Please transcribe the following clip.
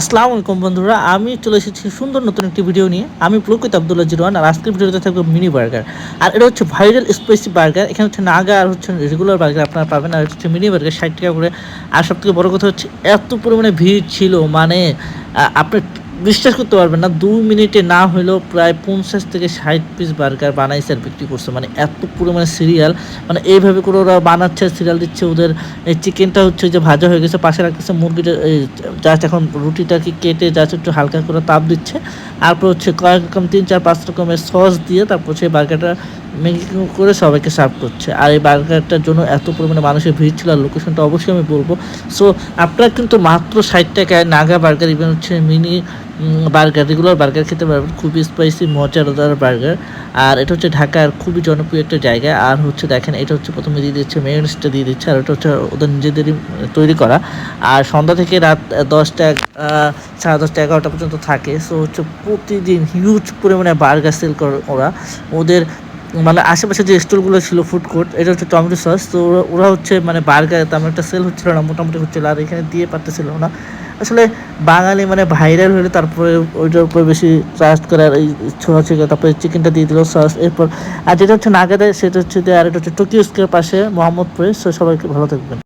আসসালামু আলাইকুম বন্ধুরা, আমি চলে এসেছি সুন্দর নতুন একটি ভিডিও নিয়ে। আমি পুলকিত আব্দুল্লাহ জিরওয়ান, আর আজকের ভিডিওতে থাকবে মিনি বার্গার। আর এটা হচ্ছে ভাইরাল স্পাইসি বার্গার। এখানে হচ্ছে নাগা আর হচ্ছে রেগুলার বার্গার আপনারা পাবেন, আর হচ্ছে মিনি বার্গার 60 টাকা করে। আর সবথেকে বড় কথা হচ্ছে এত পরিমাণে ভিড় ছিল, মানে আপনি বিশ্বাস করতে পারবেন না, 2 মিনিটে না হলেও প্রায় 50 থেকে 60 পিস বার্গার বানাইছে আর বিক্রি করছে। মানে এত পরিমাণে সিরিয়াল, মানে এইভাবে করে ওরা বানাচ্ছে, সিরিয়াল দিচ্ছে। ওদের এই চিকেনটা হচ্ছে যে ভাজা হয়ে গেছে, পাশে রাখতেছে মুরগিটা, জাস্ট এখন রুটিটাকে কেটে জাস্ট একটু হালকা করে তাপ দিচ্ছে। তারপর হচ্ছে কয়েক রকম 3 4 5 রকমের সস দিয়ে তারপর সেই বার্গারটা মেকিং করে সবাইকে সার্ভ করছে। আর এই বার্গারটার জন্য এত পরিমাণে মানুষের ভিড় ছিল, আর লোকেশনটা অবশ্যই আমি বলবো। সো আপনারা কিন্তু মাত্র 60 টাকায় নাগা বার্গার, ইভেন হচ্ছে মিনি বার্গার, রেগুলার বার্গার খেতে পারবেন। খুবই স্পাইসি মজাদার বার্গার। আর এটা হচ্ছে ঢাকার খুবই জনপ্রিয় একটা জায়গা। আর হচ্ছে দেখেন, এটা হচ্ছে প্রথমে দিয়ে দিচ্ছে মেয়োনিজটা দিয়ে দিচ্ছে, আর এটা হচ্ছে ওদের নিজেদেরই তৈরি করা। আর সন্ধ্যা থেকে রাত 10টা 10:30 11টা পর্যন্ত থাকে। সো হচ্ছে প্রতিদিন হিউজ পরিমাণে বার্গার সেল করে ওরা। ওদের মানে আশেপাশে যে স্টলগুলো ছিল ফুড কোর্ট, এটা হচ্ছে টমেটো সস। তো ওরা হচ্ছে মানে বার্গার তেমন একটা সেল হচ্ছিল না, মোটামুটি হচ্ছিল, আর এখানে দিয়ে পারতেছিল না। আসলে বাঙালি মানে ভাইরাল হলে তারপরে ওইটার উপর বেশি ট্রাস্ট করে, আর এই ছোঁয়াছুঁয়ি, তারপরে চিকেনটা দিয়ে দিল সস। এরপর আর যেটা হচ্ছে নাগাদের, সেটা হচ্ছে আর এটা হচ্ছে টোকিও স্কোয়ার পাশে মোহাম্মদপুরে। সো সবাইকে ভালো থাকবেন।